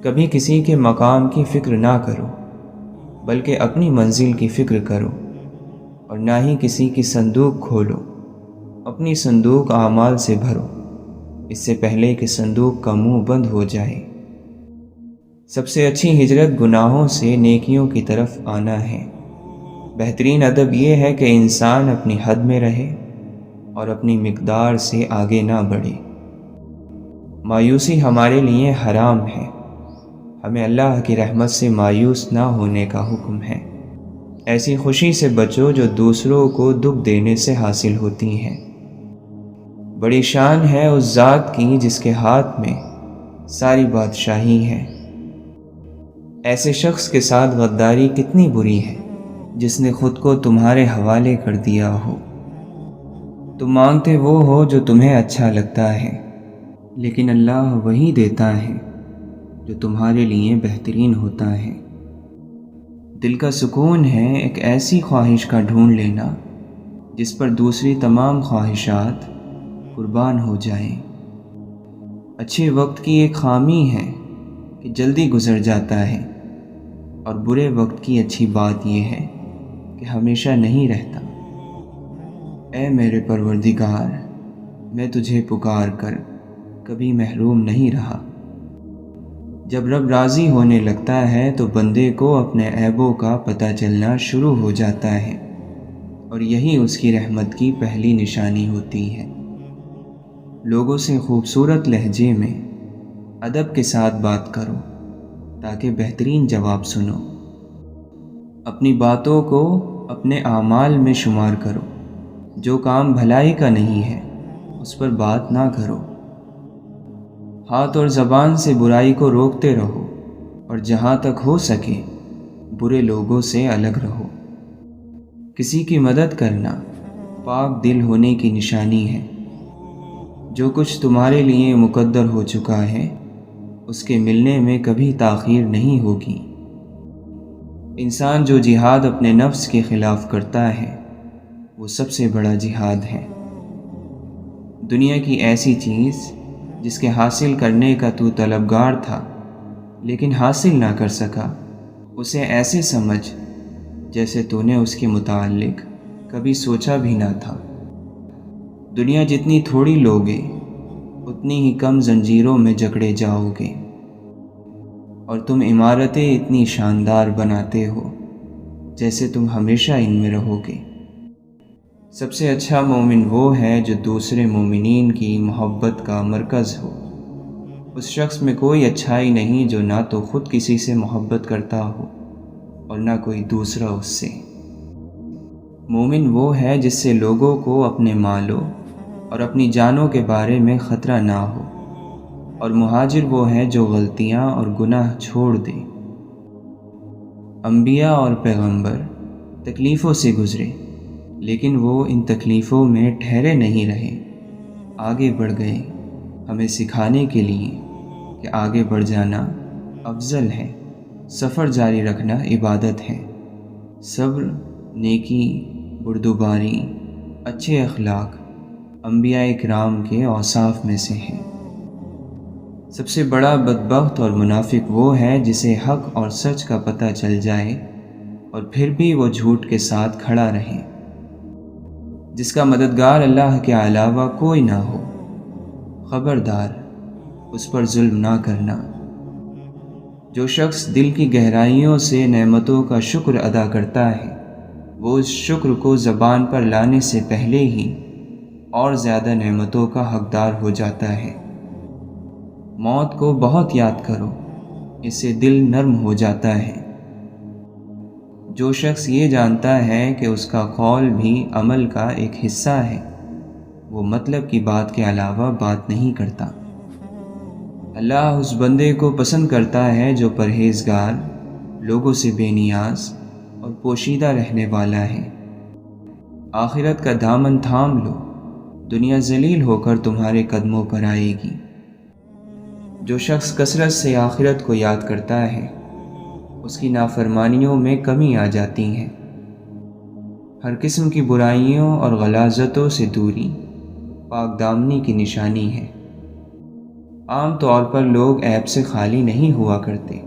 کبھی کسی کے مقام کی فکر نہ کرو، بلکہ اپنی منزل کی فکر کرو، اور نہ ہی کسی کی صندوق کھولو، اپنی صندوق اعمال سے بھرو، اس سے پہلے کہ صندوق کا منہ بند ہو جائے۔ سب سے اچھی ہجرت گناہوں سے نیکیوں کی طرف آنا ہے۔ بہترین ادب یہ ہے کہ انسان اپنی حد میں رہے اور اپنی مقدار سے آگے نہ بڑھے۔ مایوسی ہمارے لیے حرام ہے۔ ہمیں اللہ کی رحمت سے مایوس نہ ہونے کا حکم ہے۔ ایسی خوشی سے بچو جو دوسروں کو دکھ دینے سے حاصل ہوتی ہے۔ بڑی شان ہے اس ذات کی جس کے ہاتھ میں ساری بادشاہی ہے۔ ایسے شخص کے ساتھ غداری کتنی بری ہے جس نے خود کو تمہارے حوالے کر دیا ہو۔ تم مانگتے وہ ہو جو تمہیں اچھا لگتا ہے، لیکن اللہ وہی دیتا ہے جو تمہارے لیے بہترین ہوتا ہے۔ دل کا سکون ہے ایک ایسی خواہش کا ڈھونڈ لینا جس پر دوسری تمام خواہشات قربان ہو جائیں۔ اچھے وقت کی ایک خامی ہے کہ جلدی گزر جاتا ہے، اور برے وقت کی اچھی بات یہ ہے کہ ہمیشہ نہیں رہتا۔ اے میرے پروردگار، میں تجھے پکار کر کبھی محروم نہیں رہا۔ جب رب راضی ہونے لگتا ہے تو بندے کو اپنے عیبوں کا پتہ چلنا شروع ہو جاتا ہے، اور یہی اس کی رحمت کی پہلی نشانی ہوتی ہے۔ لوگوں سے خوبصورت لہجے میں ادب کے ساتھ بات کرو تاکہ بہترین جواب سنو۔ اپنی باتوں کو اپنے اعمال میں شمار کرو۔ جو کام بھلائی کا نہیں ہے اس پر بات نہ کرو۔ ہاتھ اور زبان سے برائی کو روکتے رہو، اور جہاں تک ہو سکے برے لوگوں سے الگ رہو۔ کسی کی مدد کرنا پاک دل ہونے کی نشانی ہے۔ جو کچھ تمہارے لیے مقدر ہو چکا ہے اس کے ملنے میں کبھی تاخیر نہیں ہوگی۔ انسان جو جہاد اپنے نفس کے خلاف کرتا ہے وہ سب سے بڑا جہاد ہے۔ دنیا کی ایسی چیز جس کے حاصل کرنے کا تو طلبگار تھا لیکن حاصل نہ کر سکا، اسے ایسے سمجھ جیسے تو نے اس کے متعلق کبھی سوچا بھی نہ تھا۔ دنیا جتنی تھوڑی لوگے اتنی ہی کم زنجیروں میں جکڑے جاؤ گے، اور تم عمارتیں اتنی شاندار بناتے ہو جیسے تم ہمیشہ ان میں رہو گے۔ سب سے اچھا مومن وہ ہے جو دوسرے مومنین کی محبت کا مرکز ہو۔ اس شخص میں کوئی اچھائی نہیں جو نہ تو خود کسی سے محبت کرتا ہو اور نہ کوئی دوسرا اس سے۔ مومن وہ ہے جس سے لوگوں کو اپنے مالوں اور اپنی جانوں کے بارے میں خطرہ نہ ہو، اور مہاجر وہ ہے جو غلطیاں اور گناہ چھوڑ دے۔ انبیاء اور پیغمبر تکلیفوں سے گزرے، لیکن وہ ان تکلیفوں میں ٹھہرے نہیں رہے، آگے بڑھ گئے، ہمیں سکھانے کے لیے کہ آگے بڑھ جانا افضل ہے، سفر جاری رکھنا عبادت ہے۔ صبر، نیکی، بردباری، اچھے اخلاق انبیاء کرام کے اوصاف میں سے ہیں۔ سب سے بڑا بدبخت اور منافق وہ ہے جسے حق اور سچ کا پتہ چل جائے اور پھر بھی وہ جھوٹ کے ساتھ کھڑا رہے۔ جس کا مددگار اللہ کے علاوہ کوئی نہ ہو، خبردار اس پر ظلم نہ کرنا۔ جو شخص دل کی گہرائیوں سے نعمتوں کا شکر ادا کرتا ہے وہ اس شکر کو زبان پر لانے سے پہلے ہی اور زیادہ نعمتوں کا حقدار ہو جاتا ہے۔ موت کو بہت یاد کرو، اس سے دل نرم ہو جاتا ہے۔ جو شخص یہ جانتا ہے کہ اس کا قول بھی عمل کا ایک حصہ ہے، وہ مطلب کی بات کے علاوہ بات نہیں کرتا۔ اللہ اس بندے کو پسند کرتا ہے جو پرہیزگار، لوگوں سے بے نیاز اور پوشیدہ رہنے والا ہے۔ آخرت کا دامن تھام لو، دنیا ذلیل ہو کر تمہارے قدموں پر آئے گی۔ جو شخص کثرت سے آخرت کو یاد کرتا ہے اس کی نافرمانیوں میں کمی آ جاتی ہے۔ ہر قسم کی برائیوں اور غلاظتوں سے دوری پاک دامنی کی نشانی ہے۔ عام طور پر لوگ عیب سے خالی نہیں ہوا کرتے۔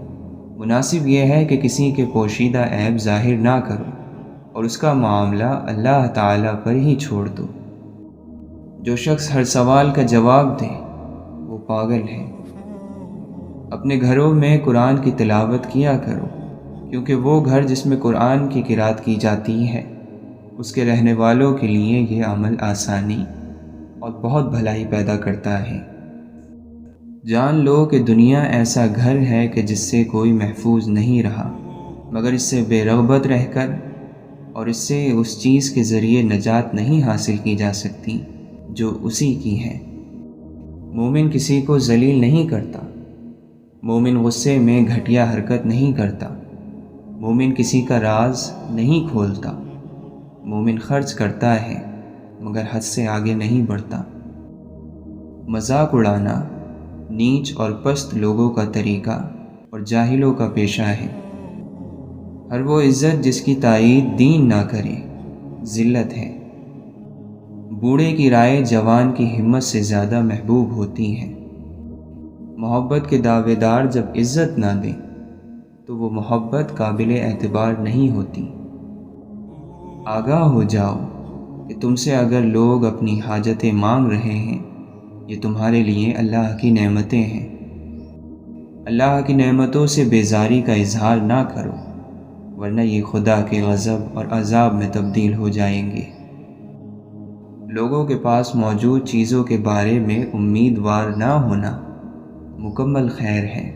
مناسب یہ ہے کہ کسی کے پوشیدہ عیب ظاہر نہ کرو اور اس کا معاملہ اللہ تعالیٰ پر ہی چھوڑ دو۔ جو شخص ہر سوال کا جواب دے وہ پاگل ہے۔ اپنے گھروں میں قرآن کی تلاوت کیا کرو، کیونکہ وہ گھر جس میں قرآن کی قرأت کی جاتی ہے اس کے رہنے والوں کے لیے یہ عمل آسانی اور بہت بھلائی پیدا کرتا ہے۔ جان لو کہ دنیا ایسا گھر ہے کہ جس سے کوئی محفوظ نہیں رہا مگر اس سے بے رغبت رہ کر، اور اس سے اس چیز کے ذریعے نجات نہیں حاصل کی جا سکتی جو اسی کی ہے۔ مومن کسی کو ذلیل نہیں کرتا، مومن غصے میں گھٹیا حرکت نہیں کرتا، مومن کسی کا راز نہیں کھولتا، مومن خرچ کرتا ہے مگر حد سے آگے نہیں بڑھتا۔ مذاق اڑانا نیچ اور پست لوگوں کا طریقہ اور جاہلوں کا پیشہ ہے۔ ہر وہ عزت جس کی تائید دین نہ کرے ذلت ہے۔ بوڑھے کی رائے جوان کی ہمت سے زیادہ محبوب ہوتی ہے۔ محبت کے دعوے دار جب عزت نہ دیں تو وہ محبت قابل اعتبار نہیں ہوتی۔ آگاہ ہو جاؤ کہ تم سے اگر لوگ اپنی حاجتیں مانگ رہے ہیں یہ تمہارے لیے اللہ کی نعمتیں ہیں۔ اللہ کی نعمتوں سے بیزاری کا اظہار نہ کرو ورنہ یہ خدا کے غضب اور عذاب میں تبدیل ہو جائیں گے۔ لوگوں کے پاس موجود چیزوں کے بارے میں امیدوار نہ ہونا مکمل خیر ہے۔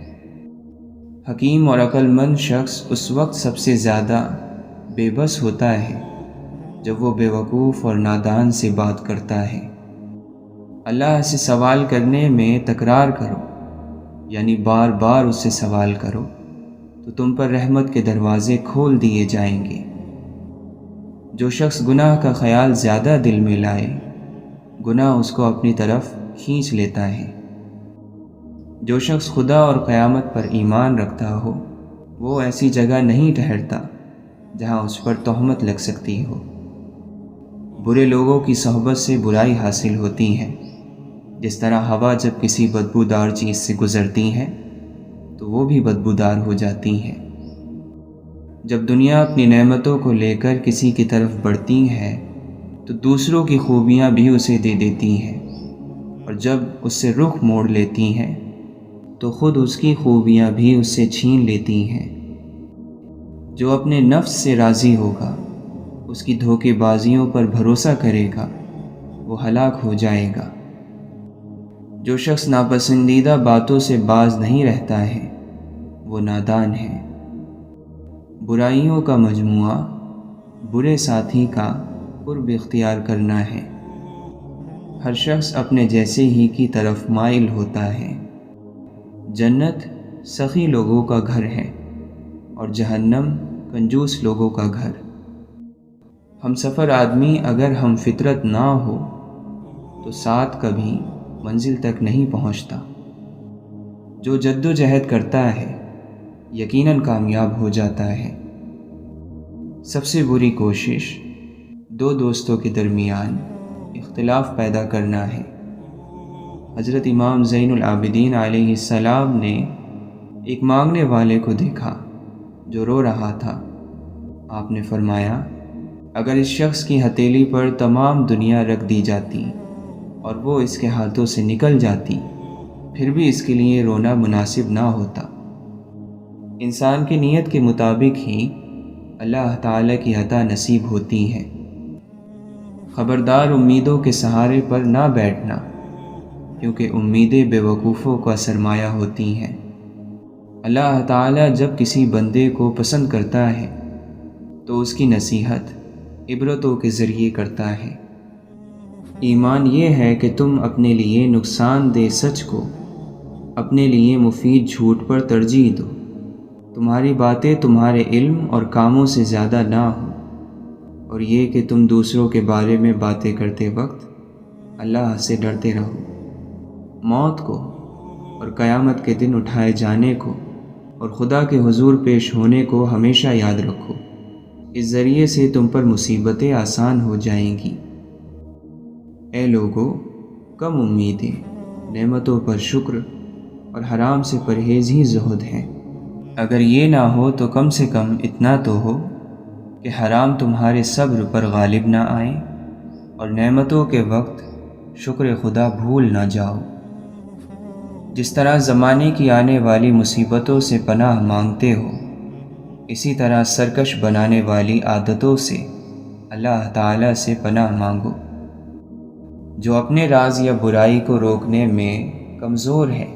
حکیم اور عقل مند شخص اس وقت سب سے زیادہ بے بس ہوتا ہے جب وہ بے وقوف اور نادان سے بات کرتا ہے۔ اللہ سے سوال کرنے میں تکرار کرو، یعنی بار بار اس سے سوال کرو تو تم پر رحمت کے دروازے کھول دیے جائیں گے۔ جو شخص گناہ کا خیال زیادہ دل میں لائے گناہ اس کو اپنی طرف کھینچ لیتا ہے۔ جو شخص خدا اور قیامت پر ایمان رکھتا ہو وہ ایسی جگہ نہیں ٹھہرتا جہاں اس پر تہمت لگ سکتی ہو۔ برے لوگوں کی صحبت سے برائی حاصل ہوتی ہے، جس طرح ہوا جب کسی بدبودار چیز سے گزرتی ہے تو وہ بھی بدبودار ہو جاتی ہے۔ جب دنیا اپنی نعمتوں کو لے کر کسی کی طرف بڑھتی ہے تو دوسروں کی خوبیاں بھی اسے دے دیتی ہیں، اور جب اس سے رخ موڑ لیتی ہیں تو خود اس کی خوبیاں بھی اس سے چھین لیتی ہیں۔ جو اپنے نفس سے راضی ہوگا، اس کی دھوکے بازیوں پر بھروسہ کرے گا، وہ ہلاک ہو جائے گا۔ جو شخص ناپسندیدہ باتوں سے باز نہیں رہتا ہے وہ نادان ہے۔ برائیوں کا مجموعہ برے ساتھی کا قرب اختیار کرنا ہے۔ ہر شخص اپنے جیسے ہی کی طرف مائل ہوتا ہے۔ جنت سخی لوگوں کا گھر ہے اور جہنم کنجوس لوگوں کا گھر۔ ہم سفر آدمی اگر ہم فطرت نہ ہو تو ساتھ کبھی منزل تک نہیں پہنچتا۔ جو جد و جہد کرتا ہے یقیناً کامیاب ہو جاتا ہے۔ سب سے بری کوشش دو دوستوں کے درمیان اختلاف پیدا کرنا ہے۔ حضرت امام زین العابدین علیہ السلام نے ایک مانگنے والے کو دیکھا جو رو رہا تھا۔ آپ نے فرمایا، اگر اس شخص کی ہتھیلی پر تمام دنیا رکھ دی جاتی اور وہ اس کے ہاتھوں سے نکل جاتی پھر بھی اس کے لیے رونا مناسب نہ ہوتا۔ انسان کی نیت کے مطابق ہی اللہ تعالیٰ کی عطا نصیب ہوتی ہے۔ خبردار امیدوں کے سہارے پر نہ بیٹھنا، کیونکہ امیدیں بے وقوفوں کا سرمایہ ہوتی ہیں۔ اللہ تعالیٰ جب کسی بندے کو پسند کرتا ہے تو اس کی نصیحت عبرتوں کے ذریعے کرتا ہے۔ ایمان یہ ہے کہ تم اپنے لیے نقصان دہ سچ کو اپنے لیے مفید جھوٹ پر ترجیح دو۔ تمہاری باتیں تمہارے علم اور کاموں سے زیادہ نہ ہوں، اور یہ کہ تم دوسروں کے بارے میں باتیں کرتے وقت اللہ سے ڈرتے رہو۔ موت کو اور قیامت کے دن اٹھائے جانے کو اور خدا کے حضور پیش ہونے کو ہمیشہ یاد رکھو۔ اس ذریعے سے تم پر مصیبتیں آسان ہو جائیں گی۔ اے لوگو، کم امیدیں نعمتوں پر شکر اور حرام سے پرہیز ہی زہد ہیں۔ اگر یہ نہ ہو تو کم سے کم اتنا تو ہو کہ حرام تمہارے صبر پر غالب نہ آئیں اور نعمتوں کے وقت شکر خدا بھول نہ جاؤ۔ جس طرح زمانے کی آنے والی مصیبتوں سے پناہ مانگتے ہو، اسی طرح سرکش بنانے والی عادتوں سے اللہ تعالیٰ سے پناہ مانگو۔ جو اپنے راز یا برائی کو روکنے میں کمزور ہے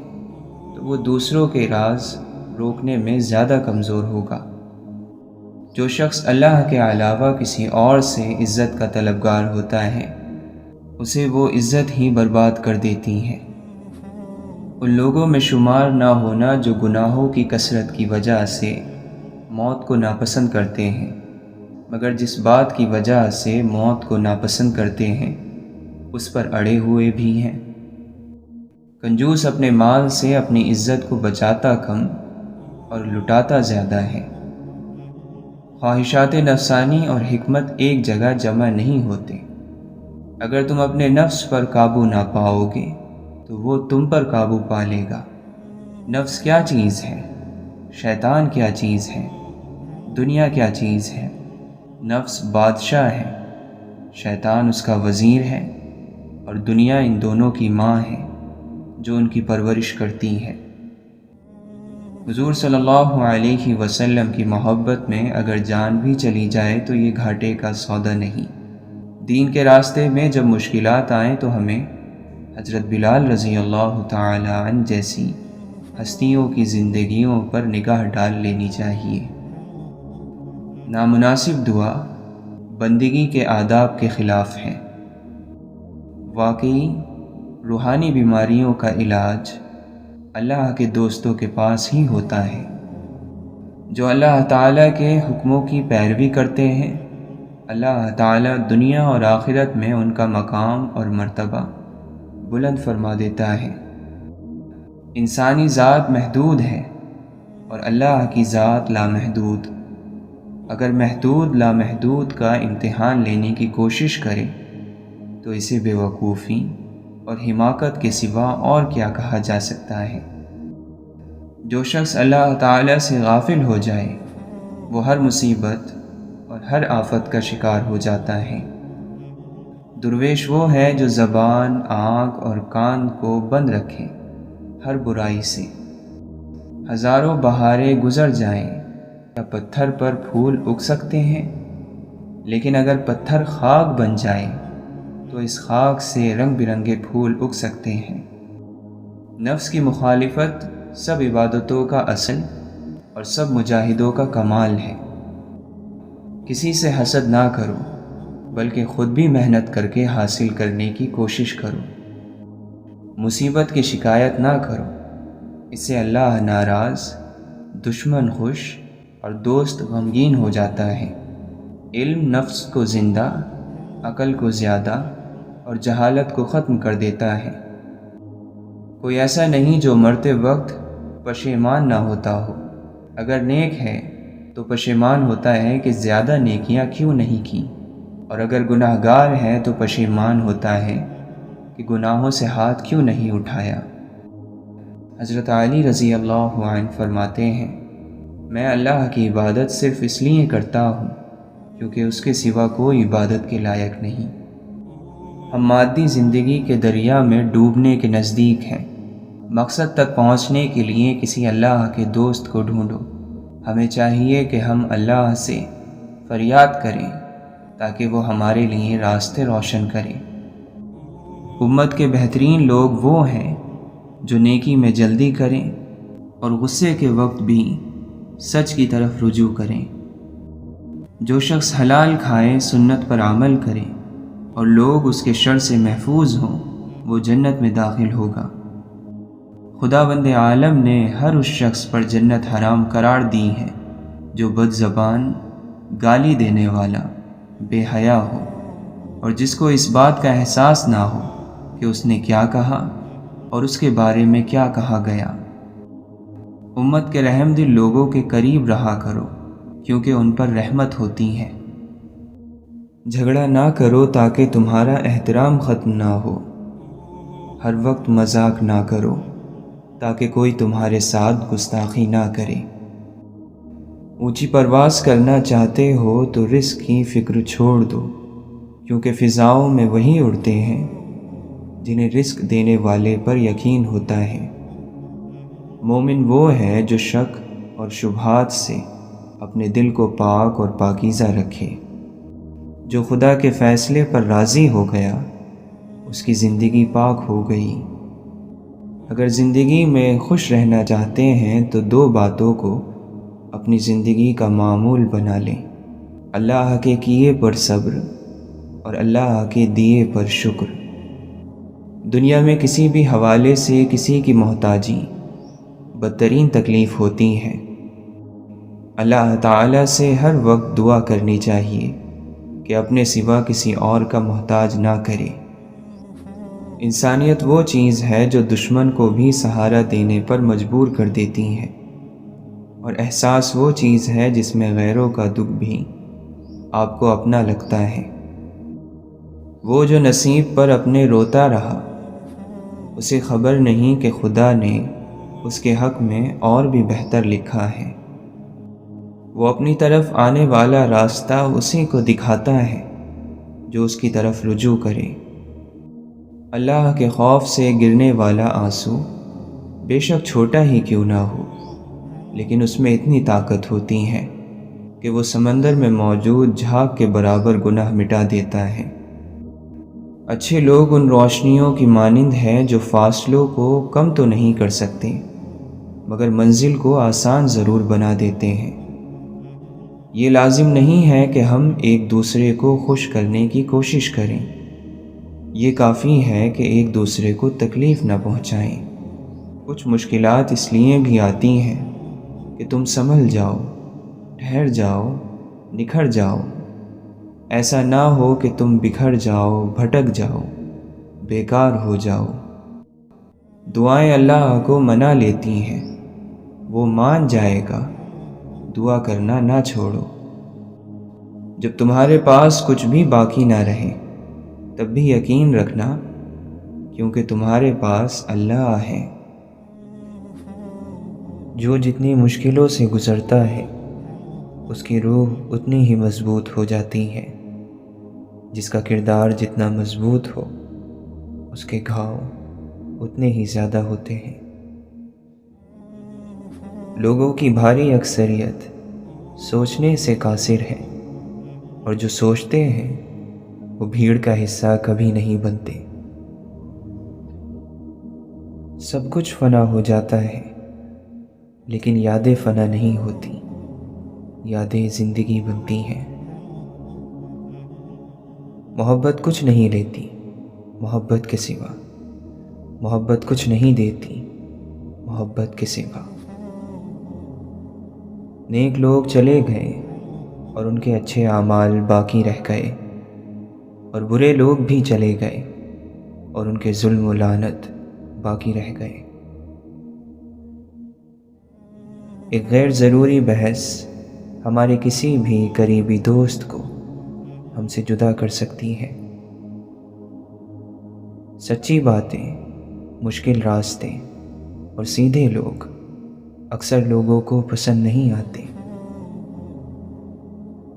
تو وہ دوسروں کے راز روکنے میں زیادہ کمزور ہوگا۔ جو شخص اللہ کے علاوہ کسی اور سے عزت کا طلبگار ہوتا ہے، اسے وہ عزت ہی برباد کر دیتی ہے۔ ان لوگوں میں شمار نہ ہونا جو گناہوں کی کثرت کی وجہ سے موت کو ناپسند کرتے ہیں، مگر جس بات کی وجہ سے موت کو ناپسند کرتے ہیں اس پر اڑے ہوئے بھی ہیں۔ کنجوس اپنے مال سے اپنی عزت کو بچاتا کم اور لٹاتا زیادہ ہے۔ خواہشات نفسانی اور حکمت ایک جگہ جمع نہیں ہوتے۔ اگر تم اپنے نفس پر قابو نہ پاؤ گے تو وہ تم پر قابو پا لے گا۔ نفس کیا چیز ہے؟ شیطان کیا چیز ہے؟ دنیا کیا چیز ہے؟ نفس بادشاہ ہے، شیطان اس کا وزیر ہے، اور دنیا ان دونوں کی ماں ہے جو ان کی پرورش کرتی ہے۔ حضور صلی اللہ علیہ وسلم کی محبت میں اگر جان بھی چلی جائے تو یہ گھاٹے کا سودا نہیں۔ دین کے راستے میں جب مشکلات آئیں تو ہمیں حضرت بلال رضی اللہ تعالی عنہ جیسی ہستیوں کی زندگیوں پر نگاہ ڈال لینی چاہیے۔ نامناسب دعا بندگی کے آداب کے خلاف ہے۔ واقعی روحانی بیماریوں کا علاج اللہ کے دوستوں کے پاس ہی ہوتا ہے۔ جو اللہ تعالیٰ کے حکموں کی پیروی کرتے ہیں، اللہ تعالیٰ دنیا اور آخرت میں ان کا مقام اور مرتبہ بلند فرما دیتا ہے۔ انسانی ذات محدود ہے اور اللہ کی ذات لامحدود۔ اگر محدود لامحدود کا امتحان لینے کی کوشش کرے تو اسے بے وقوفی اور حماقت کے سوا اور کیا کہا جا سکتا ہے۔ جو شخص اللہ تعالیٰ سے غافل ہو جائے وہ ہر مصیبت اور ہر آفت کا شکار ہو جاتا ہے۔ درویش وہ ہے جو زبان، آنکھ اور کان کو بند رکھے ہر برائی سے۔ ہزاروں بہاریں گزر جائیں کیا پتھر پر پھول اگ سکتے ہیں؟ لیکن اگر پتھر خاک بن جائے تو اس خاک سے رنگ برنگے پھول اگ سکتے ہیں۔ نفس کی مخالفت سب عبادتوں کا اصل اور سب مجاہدوں کا کمال ہے۔ کسی سے حسد نہ کرو بلکہ خود بھی محنت کر کے حاصل کرنے کی کوشش کرو۔ مصیبت کی شکایت نہ کرو، اس سے اللہ ناراض، دشمن خوش اور دوست غمگین ہو جاتا ہے۔ علم نفس کو زندہ، عقل کو زیادہ اور جہالت کو ختم کر دیتا ہے۔ کوئی ایسا نہیں جو مرتے وقت پشیمان نہ ہوتا ہو۔ اگر نیک ہے تو پشیمان ہوتا ہے کہ زیادہ نیکیاں کیوں نہیں کی، اور اگر گناہ گار ہے تو پشیمان ہوتا ہے کہ گناہوں سے ہاتھ کیوں نہیں اٹھایا۔ حضرت علی رضی اللہ عنہ فرماتے ہیں، میں اللہ کی عبادت صرف اس لیے کرتا ہوں کیونکہ اس کے سوا کوئی عبادت کے لائق نہیں۔ ہم مادی زندگی کے دریا میں ڈوبنے کے نزدیک ہیں۔ مقصد تک پہنچنے کے لیے کسی اللہ کے دوست کو ڈھونڈو۔ ہمیں چاہیے کہ ہم اللہ سے فریاد کریں تاکہ وہ ہمارے لیے راستے روشن کرے۔ امت کے بہترین لوگ وہ ہیں جو نیکی میں جلدی کریں اور غصے کے وقت بھی سچ کی طرف رجوع کریں۔ جو شخص حلال کھائے، سنت پر عمل کرے اور لوگ اس کے شر سے محفوظ ہوں، وہ جنت میں داخل ہوگا۔ خداوند عالم نے ہر اس شخص پر جنت حرام قرار دی ہے جو بد زبان، گالی دینے والا، بے حیا ہو، اور جس کو اس بات کا احساس نہ ہو کہ اس نے کیا کہا اور اس کے بارے میں کیا کہا گیا۔ امت کے رحم دل لوگوں کے قریب رہا کرو کیونکہ ان پر رحمت ہوتی ہے۔ جھگڑا نہ کرو تاکہ تمہارا احترام ختم نہ ہو۔ ہر وقت مذاق نہ کرو تاکہ کوئی تمہارے ساتھ گستاخی نہ کرے۔ اونچی پرواز کرنا چاہتے ہو تو رزق کی فکر چھوڑ دو، کیونکہ فضاؤں میں وہی اڑتے ہیں جنہیں رزق دینے والے پر یقین ہوتا ہے۔ مومن وہ ہے جو شک اور شبہات سے اپنے دل کو پاک اور پاکیزہ رکھے۔ جو خدا کے فیصلے پر راضی ہو گیا اس کی زندگی پاک ہو گئی۔ اگر زندگی میں خوش رہنا چاہتے ہیں تو دو باتوں کو اپنی زندگی کا معمول بنا لیں: اللہ کے کیے پر صبر اور اللہ کے دیے پر شکر۔ دنیا میں کسی بھی حوالے سے کسی کی محتاجی بدترین تکلیف ہوتی ہے۔ اللہ تعالیٰ سے ہر وقت دعا کرنی چاہیے کہ اپنے سوا کسی اور کا محتاج نہ کرے۔ انسانیت وہ چیز ہے جو دشمن کو بھی سہارا دینے پر مجبور کر دیتی ہے، اور احساس وہ چیز ہے جس میں غیروں کا دکھ بھی آپ کو اپنا لگتا ہے۔ وہ جو نصیب پر اپنے روتا رہا، اسے خبر نہیں کہ خدا نے اس کے حق میں اور بھی بہتر لکھا ہے۔ وہ اپنی طرف آنے والا راستہ اسی کو دکھاتا ہے جو اس کی طرف رجوع کرے۔ اللہ کے خوف سے گرنے والا آنسو بے شک چھوٹا ہی کیوں نہ ہو، لیکن اس میں اتنی طاقت ہوتی ہے کہ وہ سمندر میں موجود جھاگ کے برابر گناہ مٹا دیتا ہے۔ اچھے لوگ ان روشنیوں کی مانند ہیں جو فاصلوں کو کم تو نہیں کر سکتے مگر منزل کو آسان ضرور بنا دیتے ہیں۔ یہ لازم نہیں ہے کہ ہم ایک دوسرے کو خوش کرنے کی کوشش کریں، یہ کافی ہے کہ ایک دوسرے کو تکلیف نہ پہنچائیں۔ کچھ مشکلات اس لیے بھی آتی ہیں کہ تم سنبھل جاؤ، ٹھہر جاؤ، نکھر جاؤ۔ ایسا نہ ہو کہ تم بکھر جاؤ، بھٹک جاؤ، بیکار ہو جاؤ۔ دعائیں اللہ کو منا لیتی ہیں، وہ مان جائے گا، دعا کرنا نہ چھوڑو۔ جب تمہارے پاس کچھ بھی باقی نہ رہے تب بھی یقین رکھنا، کیونکہ تمہارے پاس اللہ ہے۔ جو جتنی مشکلوں سے گزرتا ہے اس کی روح اتنی ہی مضبوط ہو جاتی ہے۔ جس کا کردار جتنا مضبوط ہو اس کے گھاؤ اتنے ہی زیادہ ہوتے ہیں۔ لوگوں کی بھاری اکثریت سوچنے سے قاصر ہے، اور جو سوچتے ہیں وہ بھیڑ کا حصہ کبھی نہیں بنتے۔ سب کچھ فنا ہو جاتا ہے لیکن یادیں فنا نہیں ہوتی، یادیں زندگی بنتی ہیں۔ محبت کچھ نہیں لیتی محبت کے سوا، محبت کچھ نہیں دیتی محبت کے سوا۔ نیک لوگ چلے گئے اور ان کے اچھے اعمال باقی رہ گئے، اور برے لوگ بھی چلے گئے اور ان کے ظلم و لعنت باقی رہ گئے۔ ایک غیر ضروری بحث ہمارے کسی بھی قریبی دوست کو ہم سے جدا کر سکتی ہے۔ سچی باتیں، مشکل راستے اور سیدھے لوگ اکثر لوگوں کو پسند نہیں آتے۔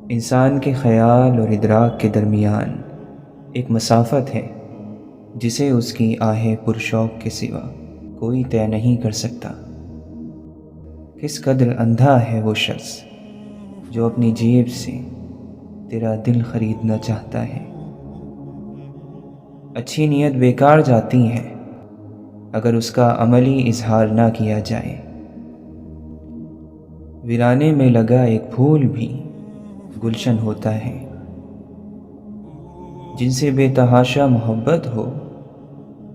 انسان کے خیال اور ادراک کے درمیان ایک مسافت ہے جسے اس کی آہ پرشوق کے سوا کوئی طے نہیں کر سکتا۔ کس قدر اندھا ہے وہ شخص جو اپنی جیب سے تیرا دل خریدنا چاہتا ہے۔ اچھی نیت بیکار جاتی ہے اگر اس کا عملی اظہار نہ کیا جائے۔ ویرانے میں لگا ایک پھول بھی گلشن ہوتا ہے۔ جن سے بے تحاشا محبت ہو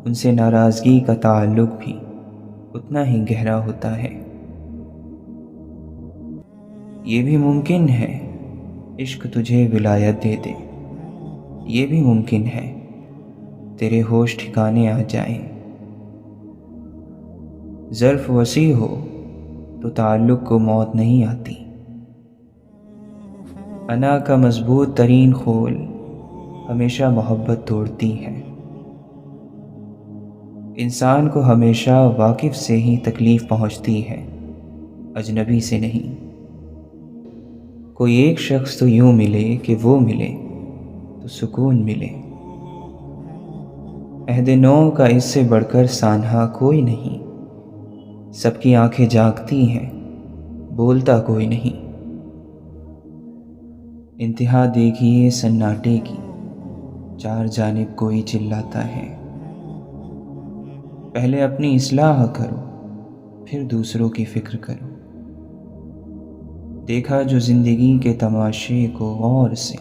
ان سے ناراضگی کا تعلق بھی اتنا ہی گہرا ہوتا ہے۔ یہ بھی ممکن ہے عشق تجھے ولایت دے دے، یہ بھی ممکن ہے تیرے ہوش ٹھکانے آ جائیں۔ ظرف وسیع ہو تو تعلق کو موت نہیں آتی۔ انا کا مضبوط ترین خول ہمیشہ محبت توڑتی ہے۔ انسان کو ہمیشہ واقف سے ہی تکلیف پہنچتی ہے، اجنبی سے نہیں۔ کوئی ایک شخص تو یوں ملے کہ وہ ملے تو سکون ملے۔ عہد نو کا اس سے بڑھ کر سانحہ کوئی نہیں، سب کی آنکھیں جاگتی ہیں، بولتا کوئی نہیں۔ انتہا دیکھیے سناٹے کی، چار جانب کوئی چلاتا ہے۔ پہلے اپنی اصلاح کرو، پھر دوسروں کی فکر کرو۔ دیکھا جو زندگی کے تماشے کو غور سے،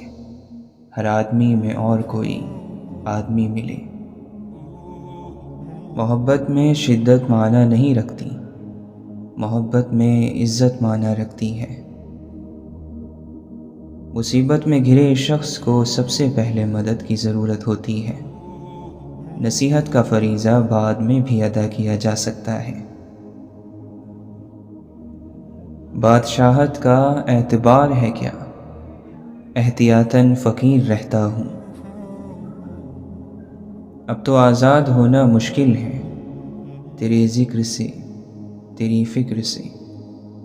ہر آدمی میں اور کوئی آدمی ملے۔ محبت میں شدت معنی نہیں رکھتی، محبت میں عزت معنی رکھتی ہے۔ مصیبت میں گھرے شخص کو سب سے پہلے مدد کی ضرورت ہوتی ہے۔ نصیحت کا فریضہ بعد میں بھی ادا کیا جا سکتا ہے۔ بادشاہت کا اعتبار ہے کیا، احتیاطاً فقیر رہتا ہوں۔ اب تو آزاد ہونا مشکل ہے، تیرے ذکر سے، تیری فکر سے،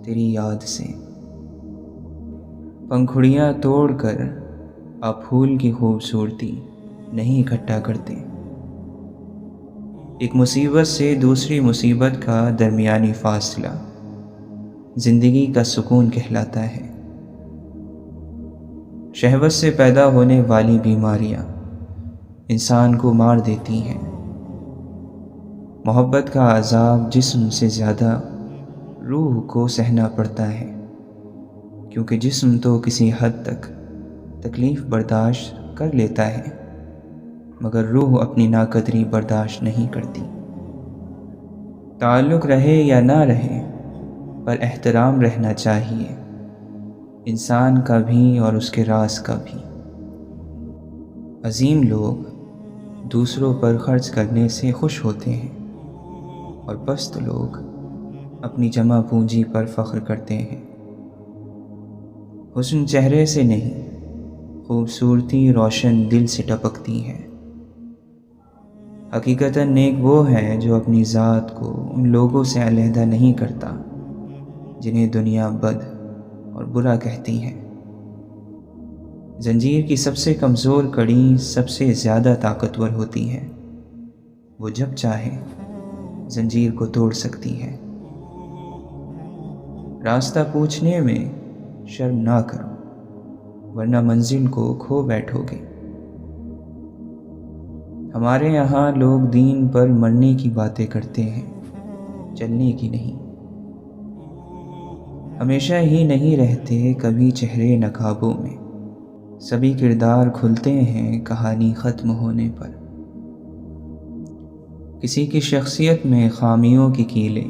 تیری یاد سے۔ پنکھڑیاں توڑ کر آپ پھول کی خوبصورتی نہیں اکٹھا کرتے۔ ایک مصیبت سے دوسری مصیبت کا درمیانی فاصلہ زندگی کا سکون کہلاتا ہے۔ شہوت سے پیدا ہونے والی بیماریاں انسان کو مار دیتی ہیں۔ محبت کا عذاب جسم سے زیادہ روح کو سہنا پڑتا ہے، کیونکہ جسم تو کسی حد تک تکلیف برداشت کر لیتا ہے، مگر روح اپنی ناقدری برداشت نہیں کرتی۔ تعلق رہے یا نہ رہے، پر احترام رہنا چاہیے، انسان کا بھی اور اس کے راز کا بھی۔ عظیم لوگ دوسروں پر خرچ کرنے سے خوش ہوتے ہیں، اور پست لوگ اپنی جمع پونجی پر فخر کرتے ہیں۔ حسن چہرے سے نہیں، خوبصورتی روشن دل سے ٹپکتی ہے۔ حقیقتاً نیک وہ ہے جو اپنی ذات کو ان لوگوں سے علیحدہ نہیں کرتا جنہیں دنیا بد اور برا کہتی ہے۔ زنجیر کی سب سے کمزور کڑی سب سے زیادہ طاقتور ہوتی ہے، وہ جب چاہے زنجیر کو توڑ سکتی ہے۔ راستہ پوچھنے میں شرم نہ کرو، ورنہ منزل کو کھو بیٹھو گے۔ ہمارے یہاں لوگ دین پر مرنے کی باتیں کرتے ہیں، چلنے کی نہیں۔ ہمیشہ ہی نہیں رہتے کبھی چہرے نقابوں میں، سبھی کردار کھلتے ہیں کہانی ختم ہونے پر۔ کسی کی شخصیت میں خامیوں کی کیلیں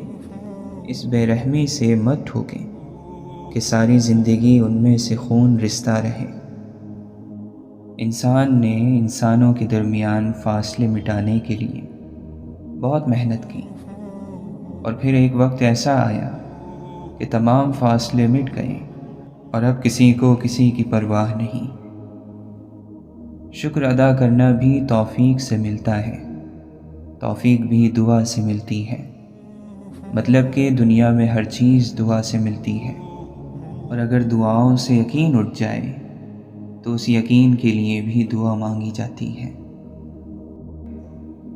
اس بے رحمی سے مت ٹھوکیں کہ ساری زندگی ان میں سے خون رستا رہے۔ انسان نے انسانوں کے درمیان فاصلے مٹانے کے لیے بہت محنت کی، اور پھر ایک وقت ایسا آیا کہ تمام فاصلے مٹ گئے اور اب کسی کو کسی کی پرواہ نہیں۔ شکر ادا کرنا بھی توفیق سے ملتا ہے، توفیق بھی دعا سے ملتی ہے۔ مطلب کہ دنیا میں ہر چیز دعا سے ملتی ہے، اور اگر دعاؤں سے یقین اٹھ جائے تو اس یقین کے لیے بھی دعا مانگی جاتی ہے۔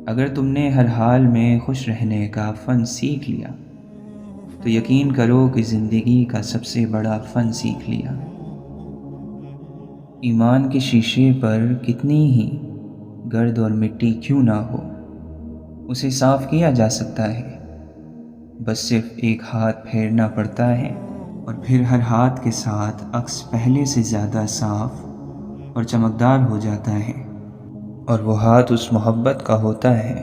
اگر تم نے ہر حال میں خوش رہنے کا فن سیکھ لیا تو یقین کرو کہ زندگی کا سب سے بڑا فن سیکھ لیا۔ ایمان کے شیشے پر کتنی ہی گرد اور مٹی کیوں نہ ہو، اسے صاف کیا جا سکتا ہے، بس صرف ایک ہاتھ پھیرنا پڑتا ہے، اور پھر ہر ہاتھ کے ساتھ عکس پہلے سے زیادہ صاف اور چمکدار ہو جاتا ہے، اور وہ ہاتھ اس محبت کا ہوتا ہے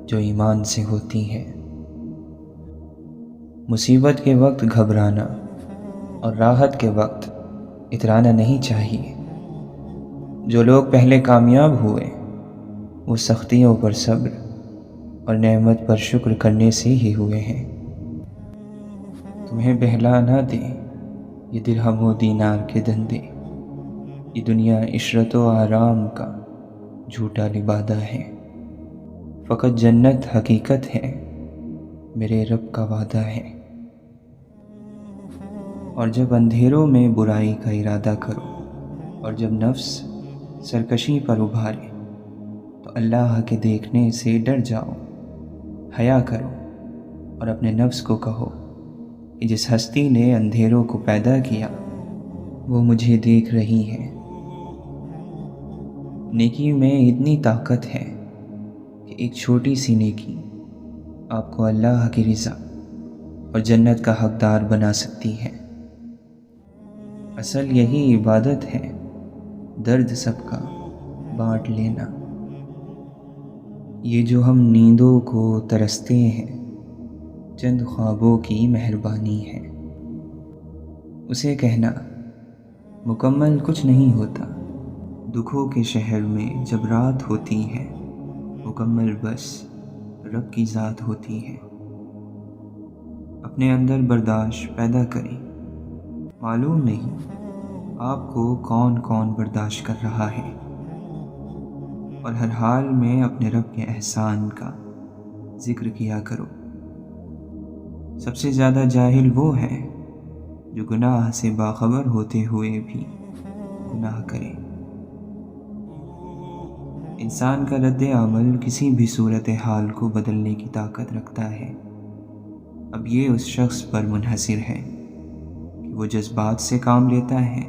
جو ایمان سے ہوتی ہے۔ مصیبت کے وقت گھبرانا اور راحت کے وقت اترانا نہیں چاہیے۔ جو لوگ پہلے کامیاب ہوئے وہ سختیوں پر صبر اور نعمت پر شکر کرنے سے ہی ہوئے ہیں۔ تمہیں بہلا نہ دے یہ درہم و دینار کے دھندے، یہ دنیا عشرت و آرام کا جھوٹا لبادہ ہے۔ فقط جنت حقیقت ہے، میرے رب کا وعدہ ہے۔ اور جب اندھیروں میں برائی کا ارادہ کرو اور جب نفس سرکشی پر ابھارے تو اللہ کے دیکھنے سے ڈر جاؤ، حیا کرو اور اپنے نفس کو کہو کہ جس ہستی نے اندھیروں کو پیدا کیا وہ مجھے دیکھ رہی ہے۔ نیکی میں اتنی طاقت ہے کہ ایک چھوٹی سی نیکی آپ کو اللہ کی رضا اور جنت کا حقدار بنا سکتی ہے۔ اصل یہی عبادت ہے، درد سب کا بانٹ لینا۔ یہ جو ہم نیندوں کو ترستے ہیں چند خوابوں کی مہربانی ہے۔ اسے کہنا مکمل کچھ نہیں ہوتا، دکھوں کے شہر میں جب رات ہوتی ہے مکمل بس رب کی ذات ہوتی ہے۔ اپنے اندر برداشت پیدا کریں، معلوم نہیں آپ کو کون کون برداشت کر رہا ہے، اور ہر حال میں اپنے رب کے احسان کا ذکر کیا کرو۔ سب سے زیادہ جاہل وہ ہے جو گناہ سے باخبر ہوتے ہوئے بھی گناہ کرے۔ انسان کا رد عمل کسی بھی صورتحال کو بدلنے کی طاقت رکھتا ہے۔ اب یہ اس شخص پر منحصر ہے کہ وہ جذبات سے کام لیتا ہے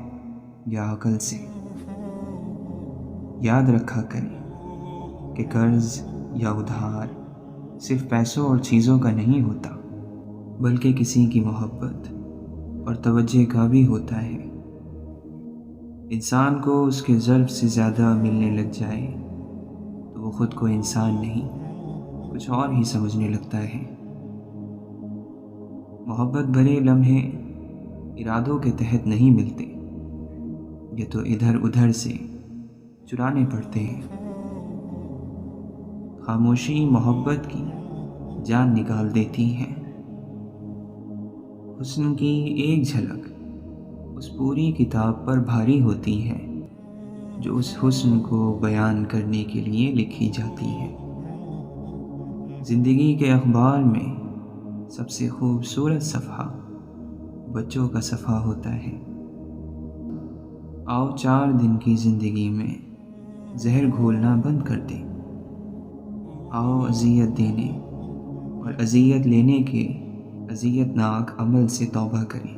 یا عقل سے۔ یاد رکھا کریں کہ قرض یا ادھار صرف پیسوں اور چیزوں کا نہیں ہوتا، بلکہ کسی کی محبت اور توجہ کا بھی ہوتا ہے۔ انسان کو اس کے ظرف سے زیادہ ملنے لگ جائے تو وہ خود کو انسان نہیں کچھ اور ہی سمجھنے لگتا ہے۔ محبت بھرے لمحے ارادوں کے تحت نہیں ملتے، یہ تو ادھر ادھر سے چرانے پڑتے ہیں۔ خاموشی محبت کی جان نکال دیتی ہے۔ حسن کی ایک جھلک اس پوری کتاب پر بھاری ہوتی ہے جو اس حسن کو بیان کرنے کے لیے لکھی جاتی ہے۔ زندگی کے اخبار میں سب سے خوبصورت صفحہ بچوں کا صفحہ ہوتا ہے۔ آؤ 4 دن کی زندگی میں زہر گھولنا بند کر دیں۔ آؤ اذیت دینے اور اذیت لینے کے اذیت ناک عمل سے توبہ کریں۔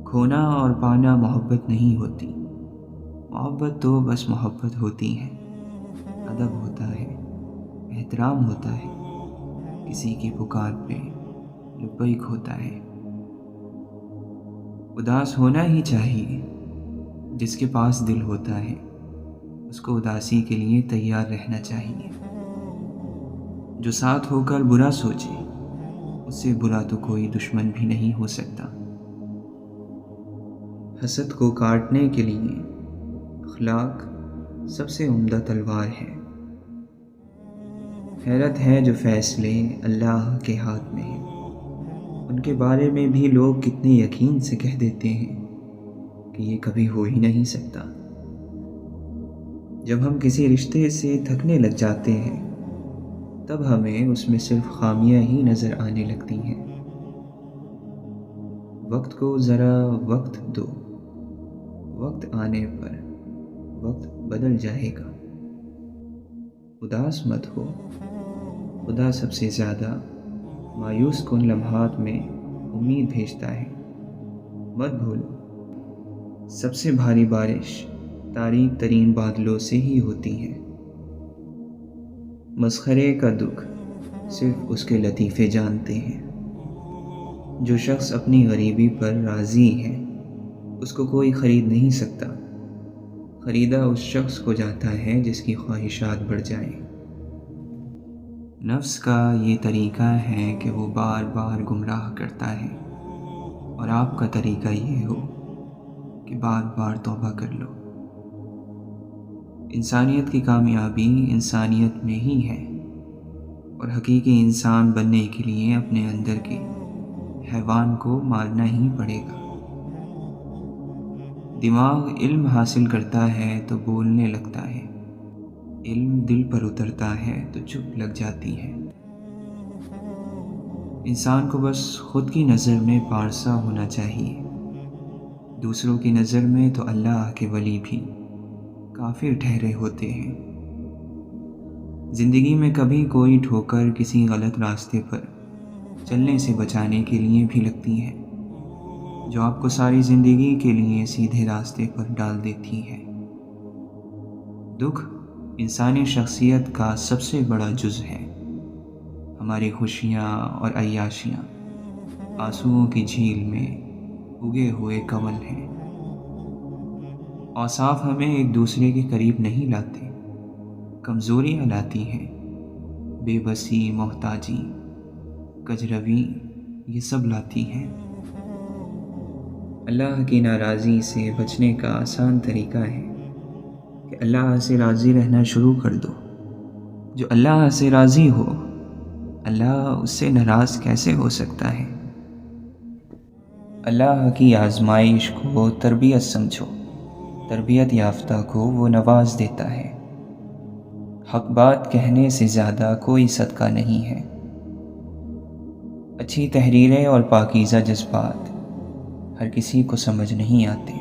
کھونا اور پانا محبت نہیں ہوتی، محبت تو بس محبت ہوتی ہے۔ ادب ہوتا ہے، احترام ہوتا ہے، کسی کی پکار پہ لبیک ہوتا ہے۔ اداس ہونا ہی چاہیے، جس کے پاس دل ہوتا ہے اس کو اداسی کے لیے تیار رہنا چاہیے۔ جو ساتھ ہو کر برا سوچے اس سے برا تو کوئی دشمن بھی نہیں ہو سکتا۔ حسد کو کاٹنے کے لیے اخلاق سب سے عمدہ تلوار ہے۔ حیرت ہے جو فیصلے اللہ کے ہاتھ میں ہیں ان کے بارے میں بھی لوگ کتنے یقین سے کہہ دیتے ہیں کہ یہ کبھی ہو ہی نہیں سکتا۔ جب ہم کسی رشتے سے تھکنے لگ جاتے ہیں تب ہمیں اس میں صرف خامیاں ہی نظر آنے لگتی ہیں۔ وقت کو ذرا وقت دو، وقت آنے پر وقت بدل جائے گا۔ اداس مت ہو، خدا سب سے زیادہ مایوس کن لمحات میں امید بھیجتا ہے۔ مت بھولو، سب سے بھاری بارش تاریک ترین بادلوں سے ہی ہوتی ہے۔ مسخرے کا دکھ صرف اس کے لطیفے جانتے ہیں۔ جو شخص اپنی غریبی پر راضی ہے اس کو کوئی خرید نہیں سکتا۔ خریدا اس شخص کو جاتا ہے جس کی خواہشات بڑھ جائیں۔ نفس کا یہ طریقہ ہے کہ وہ بار بار گمراہ کرتا ہے، اور آپ کا طریقہ یہ ہو کہ بار بار توبہ کر لو۔ انسانیت کی کامیابی انسانیت میں ہی ہے، اور حقیقی انسان بننے کے لیے اپنے اندر کے حیوان کو مارنا ہی پڑے گا۔ دماغ علم حاصل کرتا ہے تو بولنے لگتا ہے، علم دل پر اترتا ہے تو چپ لگ جاتی ہے۔ انسان کو بس خود کی نظر میں پارسا ہونا چاہیے، دوسروں کی نظر میں تو اللہ کے ولی بھی کافر ٹھہرے ہوتے ہیں۔ زندگی میں کبھی کوئی ٹھوکر کسی غلط راستے پر چلنے سے بچانے کے لیے بھی لگتی ہے، جو آپ کو ساری زندگی کے لیے سیدھے راستے پر ڈال دیتی ہے۔ دکھ انسانی شخصیت کا سب سے بڑا جز ہے۔ ہماری خوشیاں اور عیاشیاں آنسوؤں کی جھیل میں اگے ہوئے کنول ہیں۔ اوصاف ہمیں ایک دوسرے کے قریب نہیں لاتے، کمزوریاں لاتی ہیں۔ بے بسی، محتاجی، کجروی، یہ سب لاتی ہیں۔ اللہ کی ناراضی سے بچنے کا آسان طریقہ ہے کہ اللہ سے راضی رہنا شروع کر دو۔ جو اللہ سے راضی ہو، اللہ اس سے ناراض کیسے ہو سکتا ہے؟ اللہ کی آزمائش کو تربیت سمجھو، تربیت یافتہ کو وہ نواز دیتا ہے۔ حق بات کہنے سے زیادہ کوئی صدقہ نہیں ہے۔ اچھی تحریریں اور پاکیزہ جذبات ہر کسی کو سمجھ نہیں آتے۔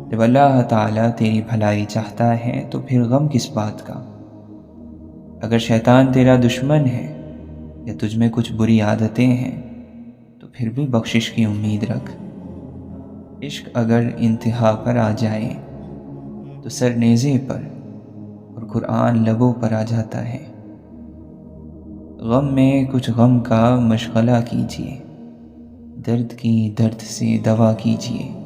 جب اللہ تعالیٰ تیری بھلائی چاہتا ہے تو پھر غم کس بات کا؟ اگر شیطان تیرا دشمن ہے یا تجھ میں کچھ بری عادتیں ہیں تو پھر بھی بخشش کی امید رکھ۔ عشق اگر انتہا پر آ جائے تو سر نیزے پر اور قرآن لبوں پر آ جاتا ہے۔ غم میں کچھ غم کا مشغلہ کیجیے، درد کی درد سے دوا کیجیے۔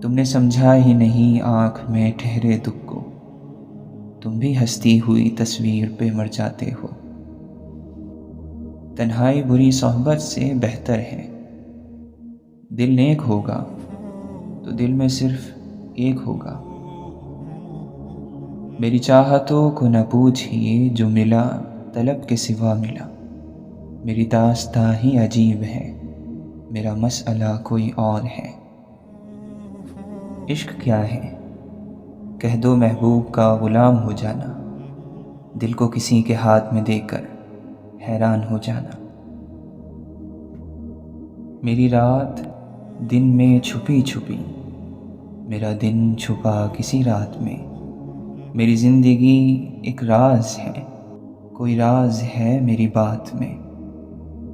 تم نے سمجھا ہی نہیں آنکھ میں ٹھہرے دکھ کو، تم بھی ہنستی ہوئی تصویر پہ مر جاتے ہو۔ تنہائی بری صحبت سے بہتر ہے۔ دل نیک ہوگا تو دل میں صرف ایک ہوگا۔ میری چاہتوں کو نہ پوچھئے، جو ملا طلب کے سوا ملا۔ میری داستاں ہی عجیب ہے، میرا مسئلہ کوئی اور ہے۔ عشق کیا ہے؟ کہہ دو محبوب کا غلام ہو جانا، دل کو کسی کے ہاتھ میں دے کر حیران ہو جانا۔ میری رات دن میں چھپی چھپی، میرا دن چھپا کسی رات میں۔ میری زندگی ایک راز ہے، کوئی راز ہے میری بات میں۔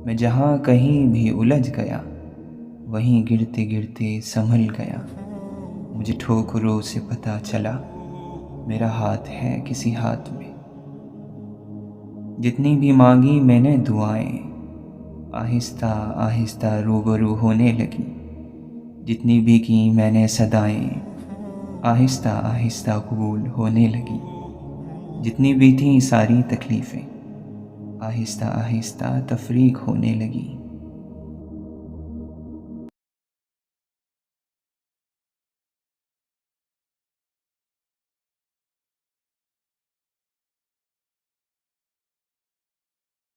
میں جہاں کہیں بھی الجھ گیا، وہیں گرتے گرتے سنبھل گیا۔ مجھے ٹھوکروں سے پتہ چلا، میرا ہاتھ ہے کسی ہاتھ میں۔ جتنی بھی مانگی میں نے دعائیں، آہستہ آہستہ روبرو ہونے لگی۔ جتنی بھی کی میں نے صدائیں، آہستہ آہستہ قبول ہونے لگی۔ جتنی بھی تھیں ساری تکلیفیں، آہستہ آہستہ تفریق ہونے لگی۔